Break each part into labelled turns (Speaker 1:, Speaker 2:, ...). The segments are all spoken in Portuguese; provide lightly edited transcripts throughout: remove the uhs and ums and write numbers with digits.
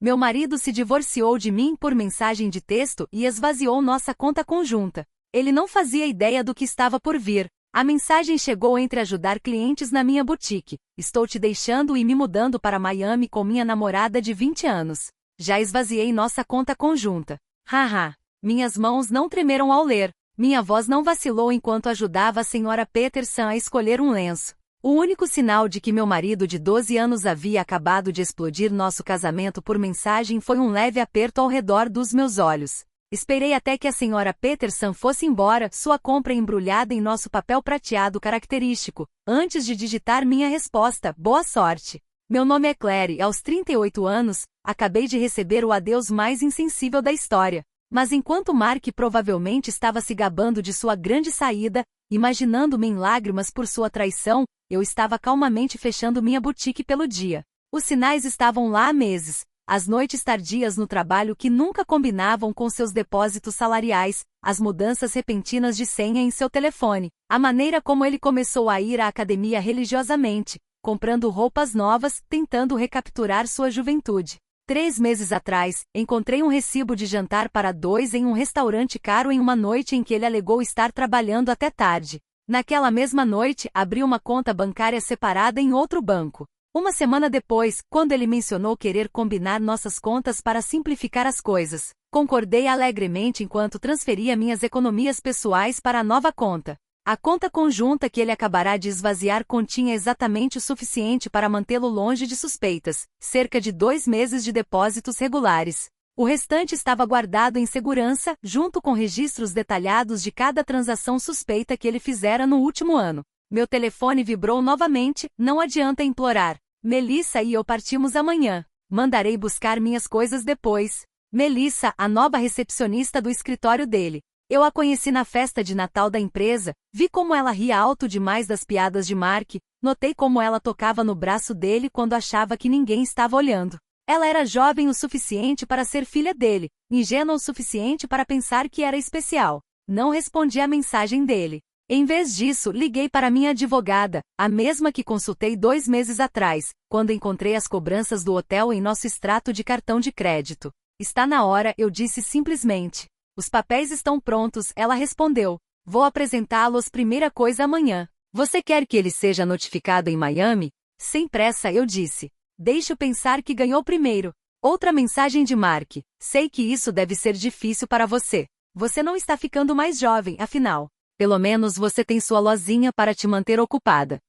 Speaker 1: Meu marido se divorciou de mim por mensagem de texto e esvaziou nossa conta conjunta. Ele não fazia ideia do que estava por vir. A mensagem chegou entre ajudar clientes na minha boutique. Estou te deixando e me mudando para Miami com minha namorada de 20 anos. Já esvaziei nossa conta conjunta. Haha. Minhas mãos não tremeram ao ler. Minha voz não vacilou enquanto ajudava a senhora Peterson a escolher um lenço. O único sinal de que meu marido de 12 anos havia acabado de explodir nosso casamento por mensagem foi um leve aperto ao redor dos meus olhos. Esperei até que a senhora Peterson fosse embora, sua compra embrulhada em nosso papel prateado característico, antes de digitar minha resposta: boa sorte. Meu nome é Claire e aos 38 anos, acabei de receber o adeus mais insensível da história. Mas enquanto Mark provavelmente estava se gabando de sua grande saída, imaginando-me em lágrimas por sua traição, eu estava calmamente fechando minha boutique pelo dia. Os sinais estavam lá há meses. As noites tardias no trabalho que nunca combinavam com seus depósitos salariais, as mudanças repentinas de senha em seu telefone, a maneira como ele começou a ir à academia religiosamente, comprando roupas novas, tentando recapturar sua juventude. 3 meses atrás, encontrei um recibo de jantar para 2 em um restaurante caro em uma noite em que ele alegou estar trabalhando até tarde. Naquela mesma noite, abri uma conta bancária separada em outro banco. Uma semana depois, quando ele mencionou querer combinar nossas contas para simplificar as coisas, concordei alegremente enquanto transferia minhas economias pessoais para a nova conta. A conta conjunta que ele acabará de esvaziar continha exatamente o suficiente para mantê-lo longe de suspeitas, cerca de 2 meses de depósitos regulares. O restante estava guardado em segurança, junto com registros detalhados de cada transação suspeita que ele fizera no último ano. Meu telefone vibrou novamente, não adianta implorar. Melissa e eu partimos amanhã. Mandarei buscar minhas coisas depois. Melissa, a nova recepcionista do escritório dele. Eu a conheci na festa de Natal da empresa, vi como ela ria alto demais das piadas de Mark, notei como ela tocava no braço dele quando achava que ninguém estava olhando. Ela era jovem o suficiente para ser filha dele, ingênua o suficiente para pensar que era especial. Não respondi à mensagem dele. Em vez disso, liguei para minha advogada, a mesma que consultei 2 meses atrás, quando encontrei as cobranças do hotel em nosso extrato de cartão de crédito. Está na hora, eu disse simplesmente. Os papéis estão prontos, ela respondeu. Vou apresentá-los primeira coisa amanhã. Você quer que ele seja notificado em Miami? Sem pressa, eu disse. Deixe-o pensar que ganhou primeiro. Outra mensagem de Mark. Sei que isso deve ser difícil para você. Você não está ficando mais jovem, afinal. Pelo menos você tem sua lozinha para te manter ocupada.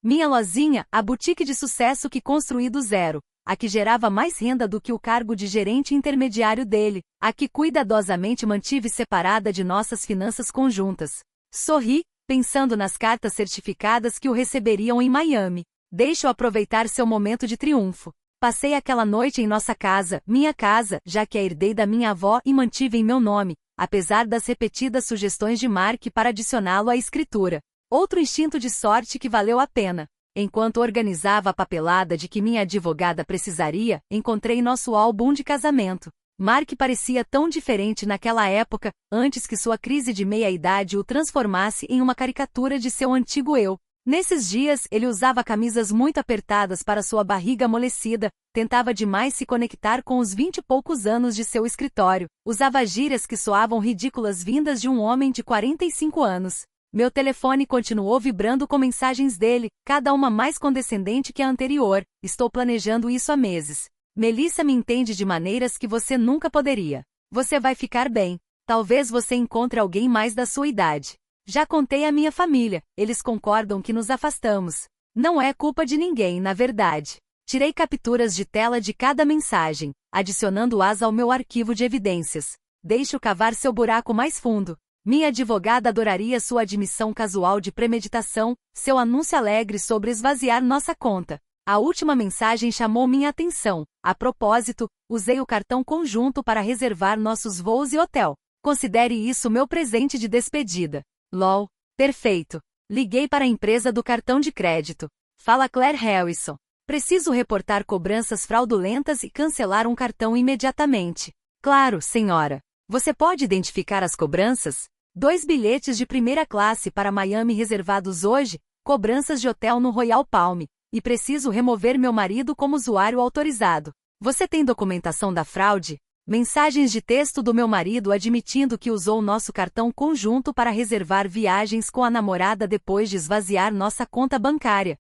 Speaker 1: Minha lozinha, a boutique de sucesso que construí do zero. A que gerava mais renda do que o cargo de gerente intermediário dele, a que cuidadosamente mantive separada de nossas finanças conjuntas. Sorri, pensando nas cartas certificadas que o receberiam em Miami. Deixe-o aproveitar seu momento de triunfo. Passei aquela noite em nossa casa, minha casa, já que a herdei da minha avó e mantive em meu nome, apesar das repetidas sugestões de Mark para adicioná-lo à escritura. Outro instinto de sorte que valeu a pena. Enquanto organizava a papelada de que minha advogada precisaria, encontrei nosso álbum de casamento. Mark parecia tão diferente naquela época, antes que sua crise de meia-idade o transformasse em uma caricatura de seu antigo eu. Nesses dias, ele usava camisas muito apertadas para sua barriga amolecida, tentava demais se conectar com os 20 e poucos anos de seu escritório, usava gírias que soavam ridículas vindas de um homem de 45 anos. Meu telefone continuou vibrando com mensagens dele, cada uma mais condescendente que a anterior. Estou planejando isso há meses. Melissa me entende de maneiras que você nunca poderia. Você vai ficar bem. Talvez você encontre alguém mais da sua idade. Já contei à minha família, eles concordam que nos afastamos. Não é culpa de ninguém, na verdade. Tirei capturas de tela de cada mensagem, adicionando-as ao meu arquivo de evidências. Deixe-o cavar seu buraco mais fundo. Minha advogada adoraria sua admissão casual de premeditação, seu anúncio alegre sobre esvaziar nossa conta. A última mensagem chamou minha atenção. A propósito, usei o cartão conjunto para reservar nossos voos e hotel. Considere isso meu presente de despedida. LOL. Perfeito. Liguei para a empresa do cartão de crédito. Fala Claire Harrison. Preciso reportar cobranças fraudulentas e cancelar um cartão imediatamente. Claro, senhora. Você pode identificar as cobranças? 2 bilhetes de primeira classe para Miami reservados hoje, cobranças de hotel no Royal Palm, e preciso remover meu marido como usuário autorizado. Você tem documentação da fraude? Mensagens de texto do meu marido admitindo que usou nosso cartão conjunto para reservar viagens com a namorada depois de esvaziar nossa conta bancária.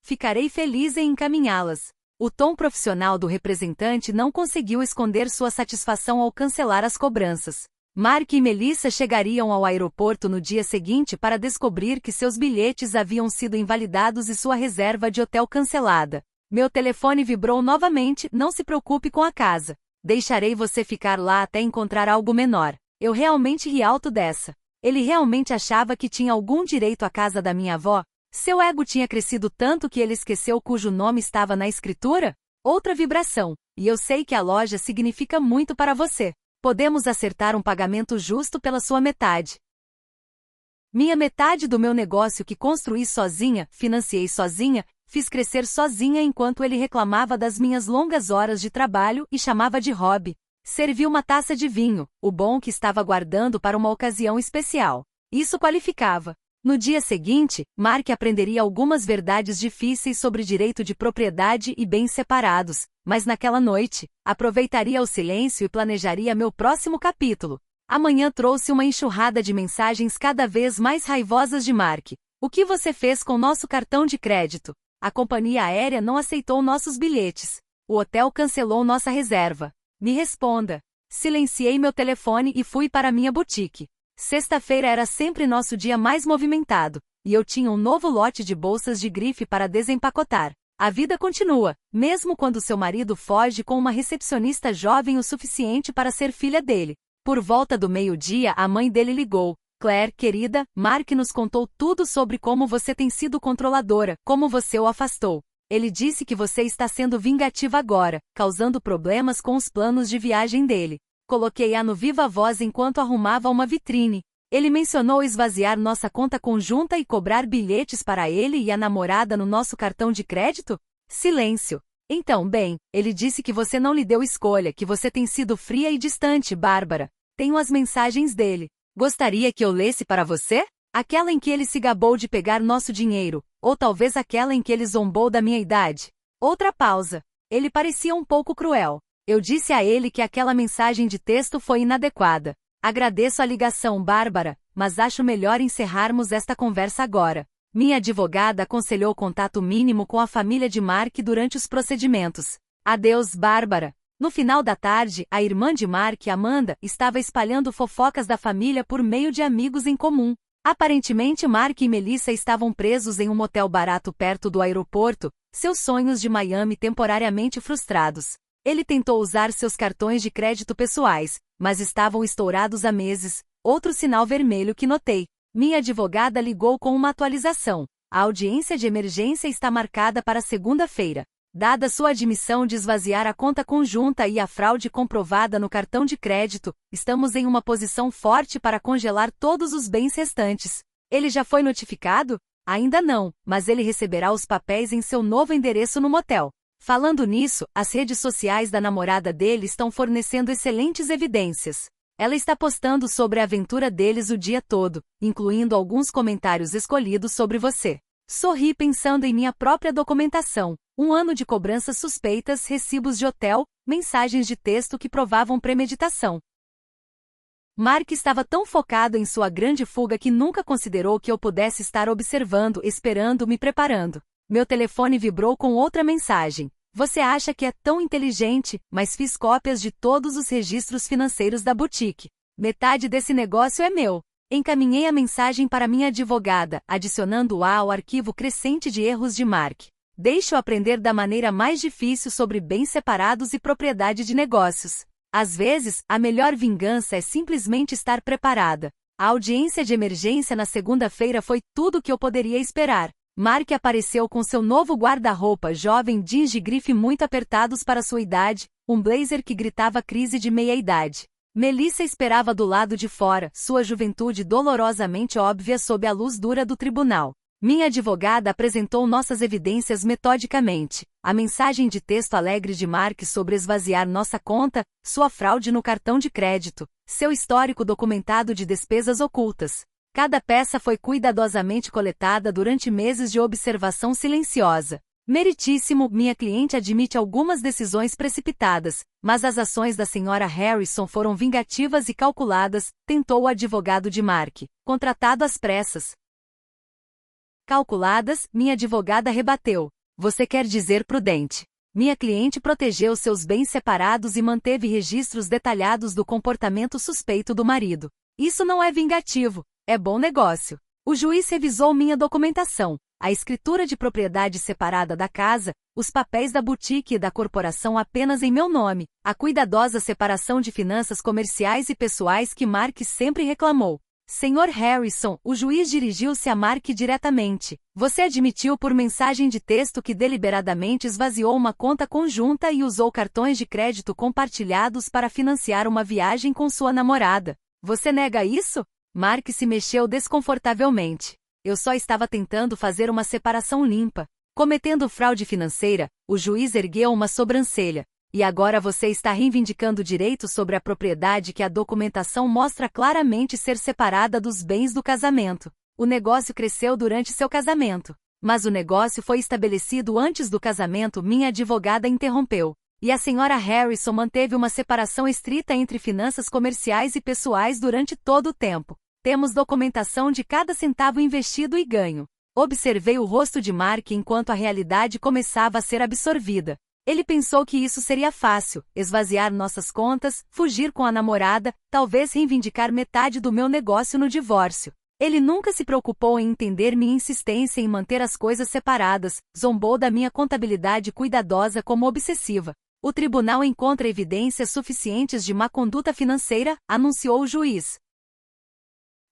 Speaker 1: Ficarei feliz em encaminhá-las. O tom profissional do representante não conseguiu esconder sua satisfação ao cancelar as cobranças. Mark e Melissa chegariam ao aeroporto no dia seguinte para descobrir que seus bilhetes haviam sido invalidados e sua reserva de hotel cancelada. Meu telefone vibrou novamente. Não se preocupe com a casa. Deixarei você ficar lá até encontrar algo menor. Eu realmente ri alto dessa. Ele realmente achava que tinha algum direito à casa da minha avó? Seu ego tinha crescido tanto que ele esqueceu cujo nome estava na escritura? Outra vibração. E eu sei que a loja significa muito para você. Podemos acertar um pagamento justo pela sua metade. Minha metade do meu negócio que construí sozinha, financiei sozinha, fiz crescer sozinha enquanto ele reclamava das minhas longas horas de trabalho e chamava de hobby. Servi uma taça de vinho, o bom que estava guardando para uma ocasião especial. Isso qualificava. No dia seguinte, Mark aprenderia algumas verdades difíceis sobre direito de propriedade e bens separados, mas naquela noite, aproveitaria o silêncio e planejaria meu próximo capítulo. Amanhã trouxe uma enxurrada de mensagens cada vez mais raivosas de Mark. O que você fez com nosso cartão de crédito? A companhia aérea não aceitou nossos bilhetes. O hotel cancelou nossa reserva. Me responda. Silenciei meu telefone e fui para minha boutique. Sexta-feira era sempre nosso dia mais movimentado, e eu tinha um novo lote de bolsas de grife para desempacotar. A vida continua, mesmo quando seu marido foge com uma recepcionista jovem o suficiente para ser filha dele. Por volta do meio-dia, a mãe dele ligou. Claire, querida, Mark nos contou tudo sobre como você tem sido controladora, como você o afastou. Ele disse que você está sendo vingativa agora, causando problemas com os planos de viagem dele. Coloquei-a no viva voz enquanto arrumava uma vitrine. Ele mencionou esvaziar nossa conta conjunta e cobrar bilhetes para ele e a namorada no nosso cartão de crédito? Silêncio. Então, bem, ele disse que você não lhe deu escolha, que você tem sido fria e distante, Bárbara. Tenho as mensagens dele. Gostaria que eu lesse para você? Aquela em que ele se gabou de pegar nosso dinheiro, ou talvez aquela em que ele zombou da minha idade. Outra pausa. Ele parecia um pouco cruel. Eu disse a ele que aquela mensagem de texto foi inadequada. Agradeço a ligação, Bárbara, mas acho melhor encerrarmos esta conversa agora. Minha advogada aconselhou contato mínimo com a família de Mark durante os procedimentos. Adeus, Bárbara. No final da tarde, a irmã de Mark, Amanda, estava espalhando fofocas da família por meio de amigos em comum. Aparentemente Mark e Melissa estavam presos em um motel barato perto do aeroporto, seus sonhos de Miami temporariamente frustrados. Ele tentou usar seus cartões de crédito pessoais, mas estavam estourados há meses. Outro sinal vermelho que notei. Minha advogada ligou com uma atualização. A audiência de emergência está marcada para segunda-feira. Dada sua admissão de esvaziar a conta conjunta e a fraude comprovada no cartão de crédito, estamos em uma posição forte para congelar todos os bens restantes. Ele já foi notificado? Ainda não, mas ele receberá os papéis em seu novo endereço no motel. Falando nisso, as redes sociais da namorada dele estão fornecendo excelentes evidências. Ela está postando sobre a aventura deles o dia todo, incluindo alguns comentários escolhidos sobre você. Sorri pensando em minha própria documentação. 1 ano de cobranças suspeitas, recibos de hotel, mensagens de texto que provavam premeditação. Mark estava tão focado em sua grande fuga que nunca considerou que eu pudesse estar observando, esperando, me preparando. Meu telefone vibrou com outra mensagem. Você acha que é tão inteligente, mas fiz cópias de todos os registros financeiros da boutique. Metade desse negócio é meu. Encaminhei a mensagem para minha advogada, adicionando-a ao arquivo crescente de erros de Mark. Deixe-o aprender da maneira mais difícil sobre bens separados e propriedade de negócios. Às vezes, a melhor vingança é simplesmente estar preparada. A audiência de emergência na segunda-feira foi tudo o que eu poderia esperar. Mark apareceu com seu novo guarda-roupa jovem, jeans de grife muito apertados para sua idade, um blazer que gritava crise de meia-idade. Melissa esperava do lado de fora, sua juventude dolorosamente óbvia sob a luz dura do tribunal. Minha advogada apresentou nossas evidências metodicamente. A mensagem de texto alegre de Mark sobre esvaziar nossa conta, sua fraude no cartão de crédito, seu histórico documentado de despesas ocultas. Cada peça foi cuidadosamente coletada durante meses de observação silenciosa. Meritíssimo, minha cliente admite algumas decisões precipitadas, mas as ações da senhora Harrison foram vingativas e calculadas, tentou o advogado de Mark, contratado às pressas. Calculadas, minha advogada rebateu. Você quer dizer prudente. Minha cliente protegeu seus bens separados e manteve registros detalhados do comportamento suspeito do marido. Isso não é vingativo, é bom negócio. O juiz revisou minha documentação, a escritura de propriedade separada da casa, os papéis da boutique e da corporação apenas em meu nome, a cuidadosa separação de finanças comerciais e pessoais que Mark sempre reclamou. Senhor Harrison, o juiz dirigiu-se a Mark diretamente. Você admitiu por mensagem de texto que deliberadamente esvaziou uma conta conjunta e usou cartões de crédito compartilhados para financiar uma viagem com sua namorada. Você nega isso? Mark se mexeu desconfortavelmente. Eu só estava tentando fazer uma separação limpa. Cometendo fraude financeira, o juiz ergueu uma sobrancelha. E agora você está reivindicando direitos sobre a propriedade que a documentação mostra claramente ser separada dos bens do casamento. O negócio cresceu durante seu casamento. Mas o negócio foi estabelecido antes do casamento, minha advogada interrompeu. E a senhora Harrison manteve uma separação estrita entre finanças comerciais e pessoais durante todo o tempo. Temos documentação de cada centavo investido e ganho. Observei o rosto de Mark enquanto a realidade começava a ser absorvida. Ele pensou que isso seria fácil, esvaziar nossas contas, fugir com a namorada, talvez reivindicar metade do meu negócio no divórcio. Ele nunca se preocupou em entender minha insistência em manter as coisas separadas, zombou da minha contabilidade cuidadosa como obsessiva. O tribunal encontra evidências suficientes de má conduta financeira, anunciou o juiz.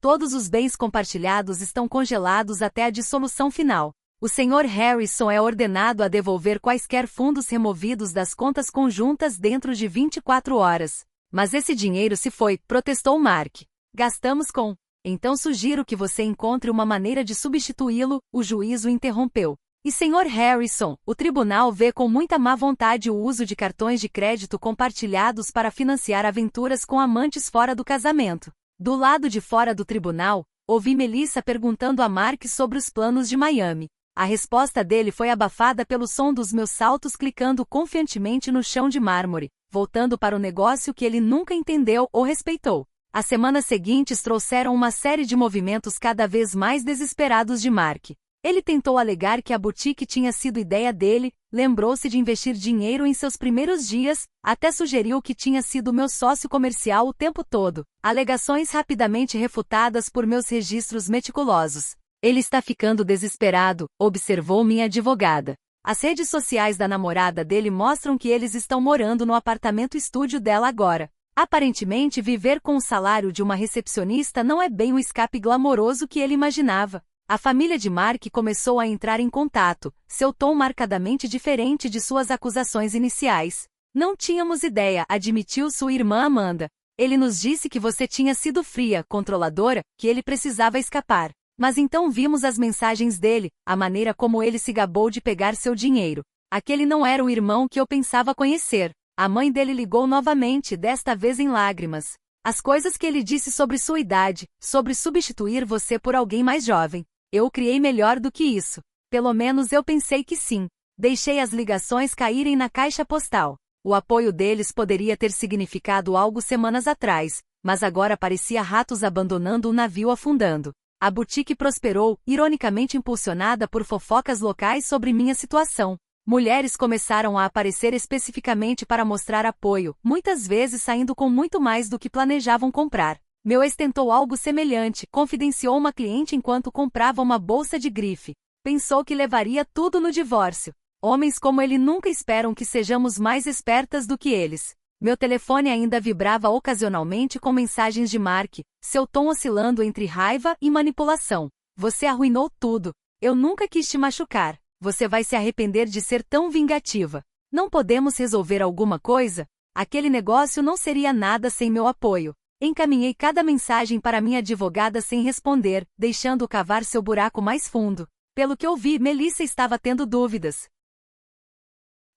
Speaker 1: Todos os bens compartilhados estão congelados até a dissolução final. O Sr. Harrison é ordenado a devolver quaisquer fundos removidos das contas conjuntas dentro de 24 horas. Mas esse dinheiro se foi, protestou Mark. Gastamos com. Então sugiro que você encontre uma maneira de substituí-lo, o juiz o interrompeu. E Sr. Harrison, o tribunal vê com muita má vontade o uso de cartões de crédito compartilhados para financiar aventuras com amantes fora do casamento. Do lado de fora do tribunal, ouvi Melissa perguntando a Mark sobre os planos de Miami. A resposta dele foi abafada pelo som dos meus saltos clicando confiantemente no chão de mármore, voltando para o negócio que ele nunca entendeu ou respeitou. As semanas seguintes trouxeram uma série de movimentos cada vez mais desesperados de Mark. Ele tentou alegar que a boutique tinha sido ideia dele, lembrou-se de investir dinheiro em seus primeiros dias, até sugeriu que tinha sido meu sócio comercial o tempo todo. Alegações rapidamente refutadas por meus registros meticulosos. Ele está ficando desesperado, observou minha advogada. As redes sociais da namorada dele mostram que eles estão morando no apartamento estúdio dela agora. Aparentemente, viver com o salário de uma recepcionista não é bem o escape glamouroso que ele imaginava. A família de Mark começou a entrar em contato, seu tom marcadamente diferente de suas acusações iniciais. Não tínhamos ideia, admitiu sua irmã Amanda. Ele nos disse que você tinha sido fria, controladora, que ele precisava escapar. Mas então vimos as mensagens dele, a maneira como ele se gabou de pegar seu dinheiro. Aquele não era o irmão que eu pensava conhecer. A mãe dele ligou novamente, desta vez em lágrimas. As coisas que ele disse sobre sua idade, sobre substituir você por alguém mais jovem. Eu o criei melhor do que isso. Pelo menos eu pensei que sim. Deixei as ligações caírem na caixa postal. O apoio deles poderia ter significado algo semanas atrás, mas agora parecia ratos abandonando um navio afundando. A boutique prosperou, ironicamente impulsionada por fofocas locais sobre minha situação. Mulheres começaram a aparecer especificamente para mostrar apoio, muitas vezes saindo com muito mais do que planejavam comprar. Meu ex tentou algo semelhante, confidenciou uma cliente enquanto comprava uma bolsa de grife. Pensou que levaria tudo no divórcio. Homens como ele nunca esperam que sejamos mais espertas do que eles. Meu telefone ainda vibrava ocasionalmente com mensagens de Mark, seu tom oscilando entre raiva e manipulação. Você arruinou tudo. Eu nunca quis te machucar. Você vai se arrepender de ser tão vingativa. Não podemos resolver alguma coisa? Aquele negócio não seria nada sem meu apoio. Encaminhei cada mensagem para minha advogada sem responder, deixando-o cavar seu buraco mais fundo. Pelo que ouvi, Melissa estava tendo dúvidas.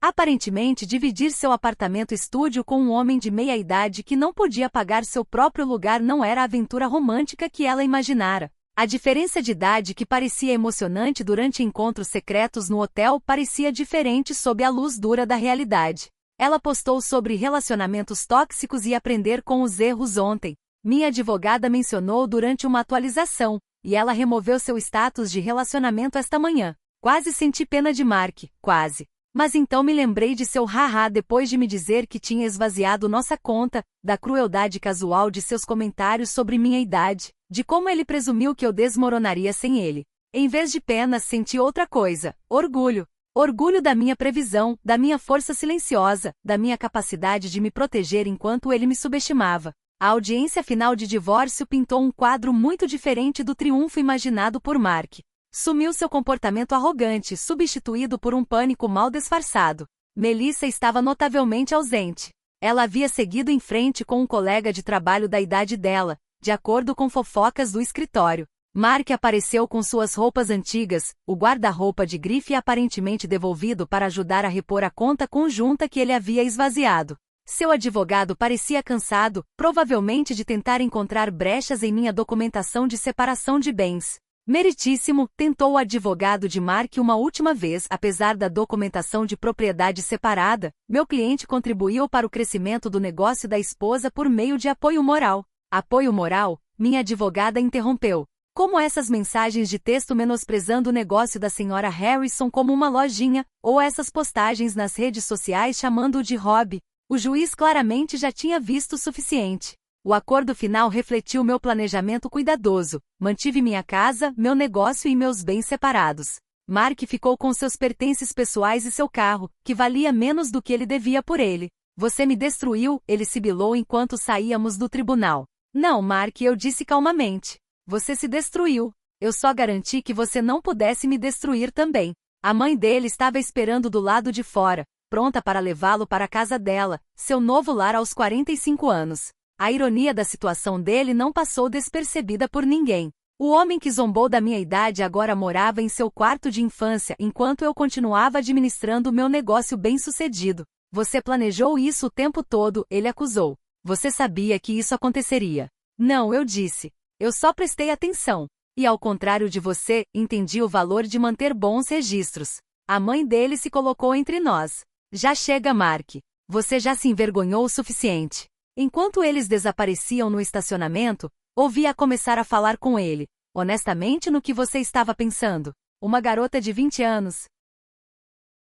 Speaker 1: Aparentemente, dividir seu apartamento-estúdio com um homem de meia-idade que não podia pagar seu próprio lugar não era a aventura romântica que ela imaginara. A diferença de idade que parecia emocionante durante encontros secretos no hotel parecia diferente sob a luz dura da realidade. Ela postou sobre relacionamentos tóxicos e aprender com os erros ontem. Minha advogada mencionou durante uma atualização, e ela removeu seu status de relacionamento esta manhã. Quase senti pena de Mark, quase. Mas então me lembrei de seu haha depois de me dizer que tinha esvaziado nossa conta, da crueldade casual de seus comentários sobre minha idade, de como ele presumiu que eu desmoronaria sem ele. Em vez de pena, senti outra coisa: orgulho. Orgulho da minha previsão, da minha força silenciosa, da minha capacidade de me proteger enquanto ele me subestimava. A audiência final de divórcio pintou um quadro muito diferente do triunfo imaginado por Mark. Sumiu seu comportamento arrogante, substituído por um pânico mal disfarçado. Melissa estava notavelmente ausente. Ela havia seguido em frente com um colega de trabalho da idade dela, de acordo com fofocas do escritório. Mark apareceu com suas roupas antigas, o guarda-roupa de grife aparentemente devolvido para ajudar a repor a conta conjunta que ele havia esvaziado. Seu advogado parecia cansado, provavelmente de tentar encontrar brechas em minha documentação de separação de bens. Meritíssimo, tentou o advogado de Mark uma última vez. Apesar da documentação de propriedade separada, meu cliente contribuiu para o crescimento do negócio da esposa por meio de apoio moral. Apoio moral? Minha advogada interrompeu. Como essas mensagens de texto menosprezando o negócio da senhora Harrison como uma lojinha, ou essas postagens nas redes sociais chamando-o de hobby. O juiz claramente já tinha visto o suficiente. O acordo final refletiu meu planejamento cuidadoso. Mantive minha casa, meu negócio e meus bens separados. Mark ficou com seus pertences pessoais e seu carro, que valia menos do que ele devia por ele. Você me destruiu, ele sibilou enquanto saíamos do tribunal. Não, Mark, eu disse calmamente. Você se destruiu. Eu só garanti que você não pudesse me destruir também. A mãe dele estava esperando do lado de fora, pronta para levá-lo para a casa dela, seu novo lar aos 45 anos. A ironia da situação dele não passou despercebida por ninguém. O homem que zombou da minha idade agora morava em seu quarto de infância enquanto eu continuava administrando meu negócio bem-sucedido. Você planejou isso o tempo todo, ele acusou. Você sabia que isso aconteceria. Não, eu disse. Eu só prestei atenção. E ao contrário de você, entendi o valor de manter bons registros. A mãe dele se colocou entre nós. Já chega, Mark. Você já se envergonhou o suficiente. Enquanto eles desapareciam no estacionamento, ouvi-a começar a falar com ele. Honestamente, no que você estava pensando? Uma garota de 20 anos.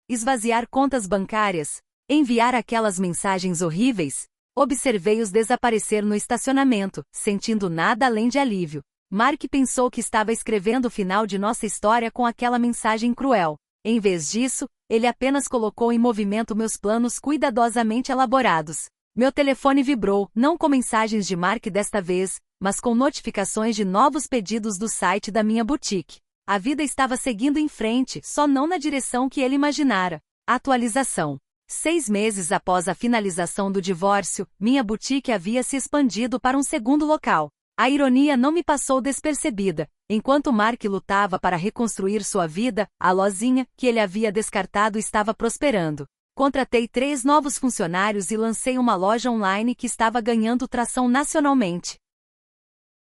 Speaker 1: Esvaziar contas bancárias. Enviar aquelas mensagens horríveis. Observei-os desaparecer no estacionamento, sentindo nada além de alívio. Mark pensou que estava escrevendo o final de nossa história com aquela mensagem cruel. Em vez disso, ele apenas colocou em movimento meus planos cuidadosamente elaborados. Meu telefone vibrou, não com mensagens de Mark desta vez, mas com notificações de novos pedidos do site da minha boutique. A vida estava seguindo em frente, só não na direção que ele imaginara. Atualização. 6 meses após a finalização do divórcio, minha boutique havia se expandido para um segundo local. A ironia não me passou despercebida. Enquanto Mark lutava para reconstruir sua vida, a lozinha, que ele havia descartado, estava prosperando. Contratei 3 novos funcionários e lancei uma loja online que estava ganhando tração nacionalmente.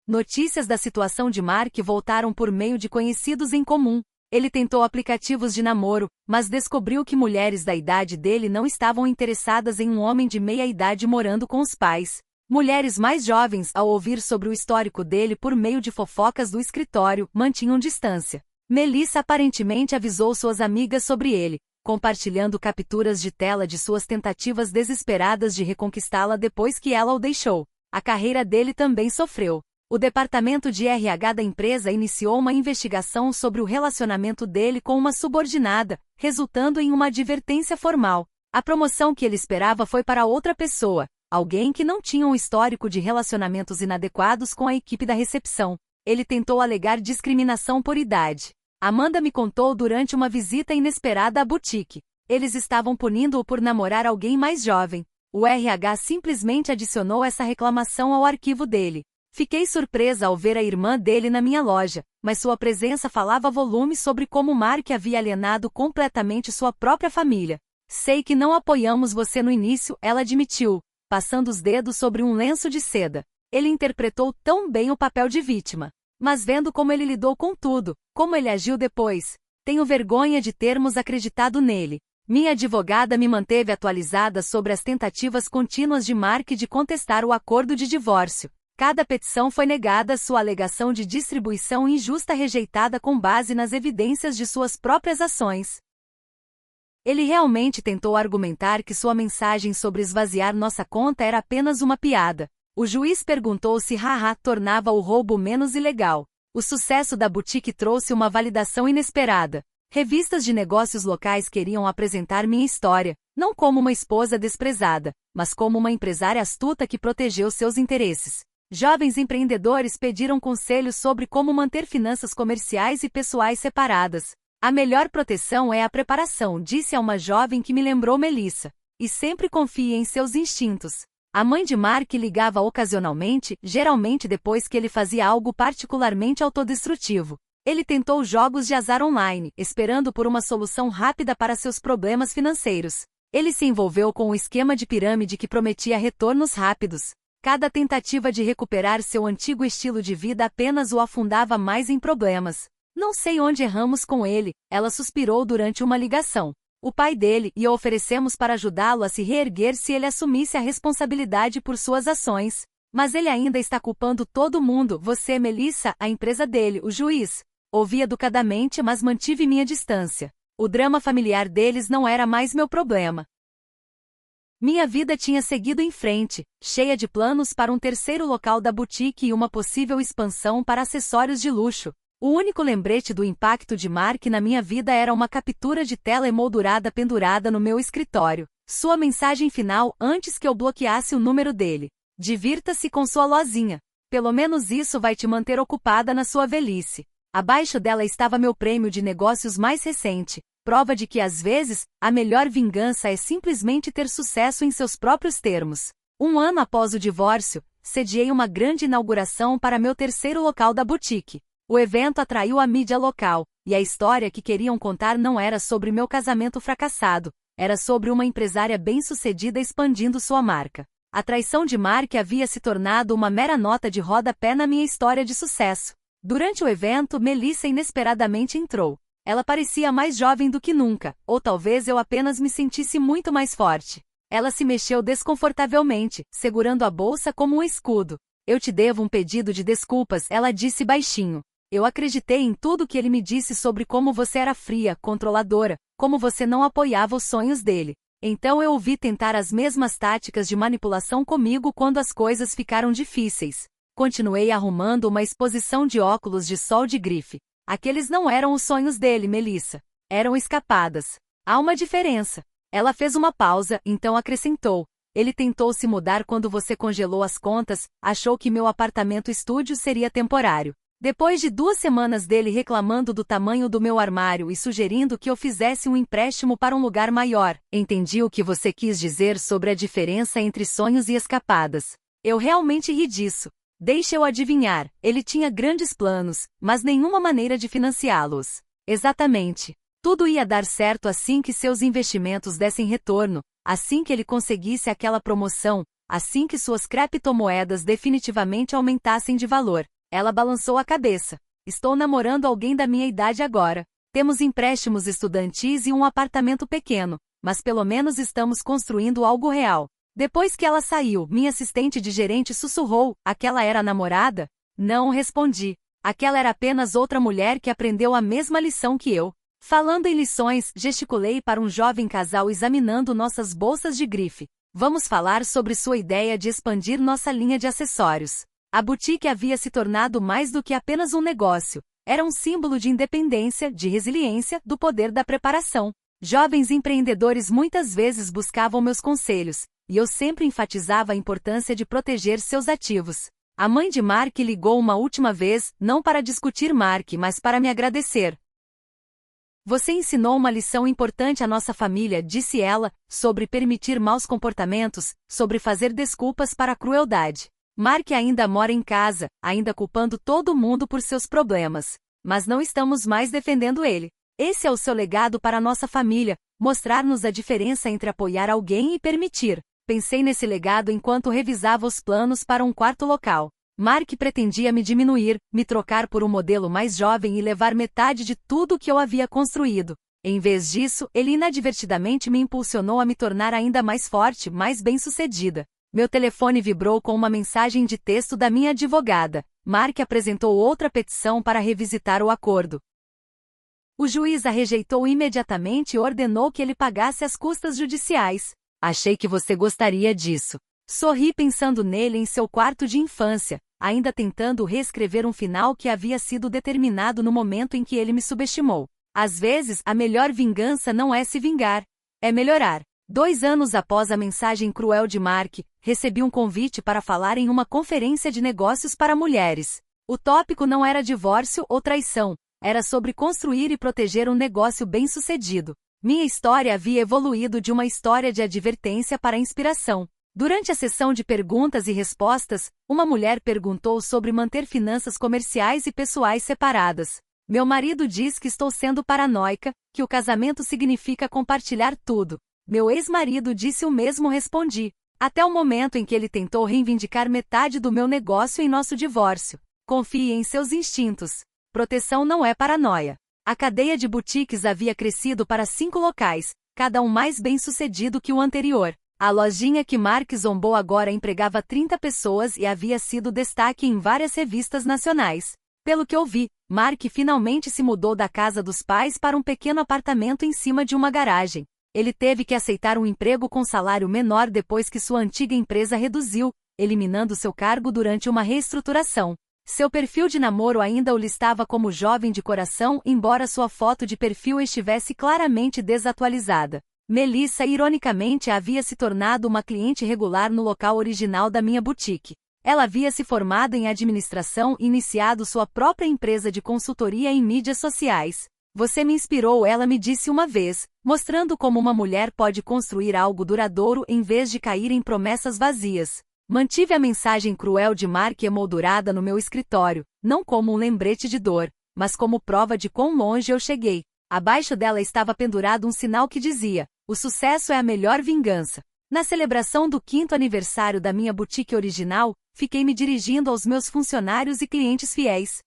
Speaker 1: Notícias da situação de Mark voltaram por meio de conhecidos em comum. Ele tentou aplicativos de namoro, mas descobriu que mulheres da idade dele não estavam interessadas em um homem de meia idade morando com os pais. Mulheres mais jovens, ao ouvir sobre o histórico dele por meio de fofocas do escritório, mantinham distância. Melissa aparentemente avisou suas amigas sobre ele, compartilhando capturas de tela de suas tentativas desesperadas de reconquistá-la depois que ela o deixou. A carreira dele também sofreu. O departamento de RH da empresa iniciou uma investigação sobre o relacionamento dele com uma subordinada, resultando em uma advertência formal. A promoção que ele esperava foi para outra pessoa, alguém que não tinha um histórico de relacionamentos inadequados com a equipe da recepção. Ele tentou alegar discriminação por idade. Amanda me contou durante uma visita inesperada à boutique. Eles estavam punindo-o por namorar alguém mais jovem. O RH simplesmente adicionou essa reclamação ao arquivo dele. Fiquei surpresa ao ver a irmã dele na minha loja, mas sua presença falava volumes sobre como Mark havia alienado completamente sua própria família. Sei que não apoiamos você no início, ela admitiu, passando os dedos sobre um lenço de seda. Ele interpretou tão bem o papel de vítima. Mas vendo como ele lidou com tudo, como ele agiu depois, tenho vergonha de termos acreditado nele. Minha advogada me manteve atualizada sobre as tentativas contínuas de Mark de contestar o acordo de divórcio. Cada petição foi negada, sua alegação de distribuição injusta rejeitada com base nas evidências de suas próprias ações. Ele realmente tentou argumentar que sua mensagem sobre esvaziar nossa conta era apenas uma piada. O juiz perguntou se haha tornava o roubo menos ilegal. O sucesso da boutique trouxe uma validação inesperada. Revistas de negócios locais queriam apresentar minha história, não como uma esposa desprezada, mas como uma empresária astuta que protegeu seus interesses. Jovens empreendedores pediram conselhos sobre como manter finanças comerciais e pessoais separadas. A melhor proteção é a preparação, disse a uma jovem que me lembrou Melissa. E sempre confie em seus instintos. A mãe de Mark ligava ocasionalmente, geralmente depois que ele fazia algo particularmente autodestrutivo. Ele tentou jogos de azar online, esperando por uma solução rápida para seus problemas financeiros. Ele se envolveu com um esquema de pirâmide que prometia retornos rápidos. Cada tentativa de recuperar seu antigo estilo de vida apenas o afundava mais em problemas. Não sei onde erramos com ele, ela suspirou durante uma ligação. O pai dele e o oferecemos para ajudá-lo a se reerguer se ele assumisse a responsabilidade por suas ações. Mas ele ainda está culpando todo mundo, você, Melissa, a empresa dele, o juiz. Ouvi educadamente, mas mantive minha distância. O drama familiar deles não era mais meu problema. Minha vida tinha seguido em frente, cheia de planos para um terceiro local da boutique e uma possível expansão para acessórios de luxo. O único lembrete do impacto de Mark na minha vida era uma captura de tela emoldurada pendurada no meu escritório. Sua mensagem final antes que eu bloqueasse o número dele. Divirta-se com sua lozinha. Pelo menos isso vai te manter ocupada na sua velhice. Abaixo dela estava meu prêmio de negócios mais recente. Prova de que, às vezes, a melhor vingança é simplesmente ter sucesso em seus próprios termos. Um ano após o divórcio, sediei uma grande inauguração para meu terceiro local da boutique. O evento atraiu a mídia local, e a história que queriam contar não era sobre meu casamento fracassado, era sobre uma empresária bem-sucedida expandindo sua marca. A traição de Mark havia se tornado uma mera nota de rodapé na minha história de sucesso. Durante o evento, Melissa inesperadamente entrou. Ela parecia mais jovem do que nunca, ou talvez eu apenas me sentisse muito mais forte. Ela se mexeu desconfortavelmente, segurando a bolsa como um escudo. Eu te devo um pedido de desculpas, ela disse baixinho. Eu acreditei em tudo que ele me disse sobre como você era fria, controladora, como você não apoiava os sonhos dele. Então eu o vi tentar as mesmas táticas de manipulação comigo quando as coisas ficaram difíceis. Continuei arrumando uma exposição de óculos de sol de grife. Aqueles não eram os sonhos dele, Melissa. Eram escapadas. Há uma diferença. Ela fez uma pausa, então acrescentou. Ele tentou se mudar quando você congelou as contas, achou que meu apartamento-estúdio seria temporário. Depois de 2 semanas dele reclamando do tamanho do meu armário e sugerindo que eu fizesse um empréstimo para um lugar maior, entendi o que você quis dizer sobre a diferença entre sonhos e escapadas. Eu realmente ri disso. Deixe eu adivinhar, ele tinha grandes planos, mas nenhuma maneira de financiá-los. Exatamente. Tudo ia dar certo assim que seus investimentos dessem retorno, assim que ele conseguisse aquela promoção, assim que suas criptomoedas definitivamente aumentassem de valor. Ela balançou a cabeça. Estou namorando alguém da minha idade agora. Temos empréstimos estudantis e um apartamento pequeno, mas pelo menos estamos construindo algo real. Depois que ela saiu, minha assistente de gerente sussurrou, aquela era a namorada? Não, respondi. Aquela era apenas outra mulher que aprendeu a mesma lição que eu. Falando em lições, gesticulei para um jovem casal examinando nossas bolsas de grife. Vamos falar sobre sua ideia de expandir nossa linha de acessórios. A boutique havia se tornado mais do que apenas um negócio. Era um símbolo de independência, de resiliência, do poder da preparação. Jovens empreendedores muitas vezes buscavam meus conselhos, e eu sempre enfatizava a importância de proteger seus ativos. A mãe de Mark ligou uma última vez, não para discutir Mark, mas para me agradecer. Você ensinou uma lição importante à nossa família, disse ela, sobre permitir maus comportamentos, sobre fazer desculpas para a crueldade. Mark ainda mora em casa, ainda culpando todo mundo por seus problemas. Mas não estamos mais defendendo ele. Esse é o seu legado para a nossa família, mostrar-nos a diferença entre apoiar alguém e permitir. Pensei nesse legado enquanto revisava os planos para um quarto local. Mark pretendia me diminuir, me trocar por um modelo mais jovem e levar metade de tudo o que eu havia construído. Em vez disso, ele inadvertidamente me impulsionou a me tornar ainda mais forte, mais bem-sucedida. Meu telefone vibrou com uma mensagem de texto da minha advogada. Mark apresentou outra petição para revisitar o acordo. O juiz a rejeitou imediatamente e ordenou que ele pagasse as custas judiciais. Achei que você gostaria disso. Sorri pensando nele em seu quarto de infância, ainda tentando reescrever um final que havia sido determinado no momento em que ele me subestimou. Às vezes, a melhor vingança não é se vingar, é melhorar. 2 anos após a mensagem cruel de Mark, recebi um convite para falar em uma conferência de negócios para mulheres. O tópico não era divórcio ou traição, era sobre construir e proteger um negócio bem-sucedido. Minha história havia evoluído de uma história de advertência para inspiração. Durante a sessão de perguntas e respostas, uma mulher perguntou sobre manter finanças comerciais e pessoais separadas. Meu marido diz que estou sendo paranoica, que o casamento significa compartilhar tudo. Meu ex-marido disse o mesmo, respondi. Até o momento em que ele tentou reivindicar metade do meu negócio em nosso divórcio. Confie em seus instintos. Proteção não é paranoia. A cadeia de boutiques havia crescido para 5 locais, cada um mais bem-sucedido que o anterior. A lojinha que Mark zombou agora empregava 30 pessoas e havia sido destaque em várias revistas nacionais. Pelo que ouvi, Mark finalmente se mudou da casa dos pais para um pequeno apartamento em cima de uma garagem. Ele teve que aceitar um emprego com salário menor depois que sua antiga empresa reduziu, eliminando seu cargo durante uma reestruturação. Seu perfil de namoro ainda o listava como jovem de coração, embora sua foto de perfil estivesse claramente desatualizada. Melissa ironicamente havia se tornado uma cliente regular no local original da minha boutique. Ela havia se formado em administração e iniciado sua própria empresa de consultoria em mídias sociais. Você me inspirou, ela me disse uma vez, mostrando como uma mulher pode construir algo duradouro em vez de cair em promessas vazias. Mantive a mensagem cruel de Mark emoldurada no meu escritório, não como um lembrete de dor, mas como prova de quão longe eu cheguei. Abaixo dela estava pendurado um sinal que dizia: o sucesso é a melhor vingança. Na celebração do 5º aniversário da minha boutique original, fiquei me dirigindo aos meus funcionários e clientes fiéis.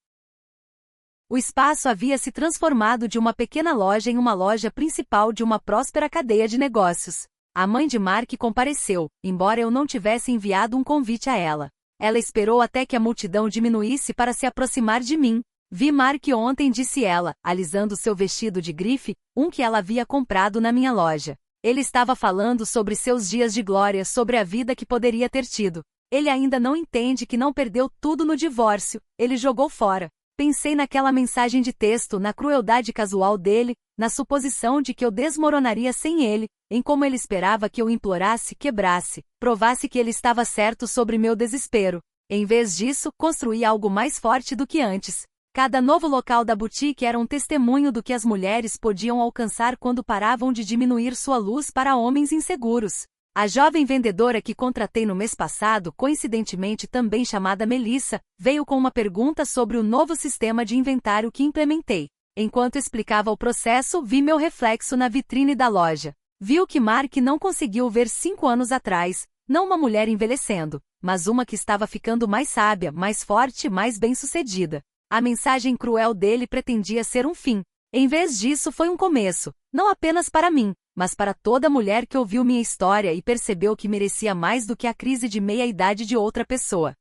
Speaker 1: O espaço havia se transformado de uma pequena loja em uma loja principal de uma próspera cadeia de negócios. A mãe de Mark compareceu, embora eu não tivesse enviado um convite a ela. Ela esperou até que a multidão diminuísse para se aproximar de mim. Vi Mark ontem, disse ela, alisando seu vestido de grife, um que ela havia comprado na minha loja. Ele estava falando sobre seus dias de glória, sobre a vida que poderia ter tido. Ele ainda não entende que não perdeu tudo no divórcio, ele jogou fora. Pensei naquela mensagem de texto, na crueldade casual dele, na suposição de que eu desmoronaria sem ele, em como ele esperava que eu implorasse, quebrasse, provasse que ele estava certo sobre meu desespero. Em vez disso, construí algo mais forte do que antes. Cada novo local da boutique era um testemunho do que as mulheres podiam alcançar quando paravam de diminuir sua luz para homens inseguros. A jovem vendedora que contratei no mês passado, coincidentemente também chamada Melissa, veio com uma pergunta sobre o novo sistema de inventário que implementei. Enquanto explicava o processo, vi meu reflexo na vitrine da loja. Vi o que Mark não conseguiu ver 5 anos atrás, não uma mulher envelhecendo, mas uma que estava ficando mais sábia, mais forte, mais bem-sucedida. A mensagem cruel dele pretendia ser um fim. Em vez disso, foi um começo, não apenas para mim, mas para toda mulher que ouviu minha história e percebeu que merecia mais do que a crise de meia-idade de outra pessoa.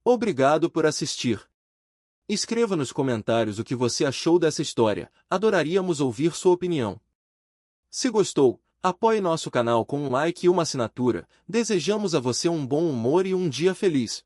Speaker 2: Obrigado por assistir. Escreva nos comentários o que você achou dessa história, adoraríamos ouvir sua opinião. Se gostou, apoie nosso canal com um like e uma assinatura. Desejamos a você um bom humor e um dia feliz.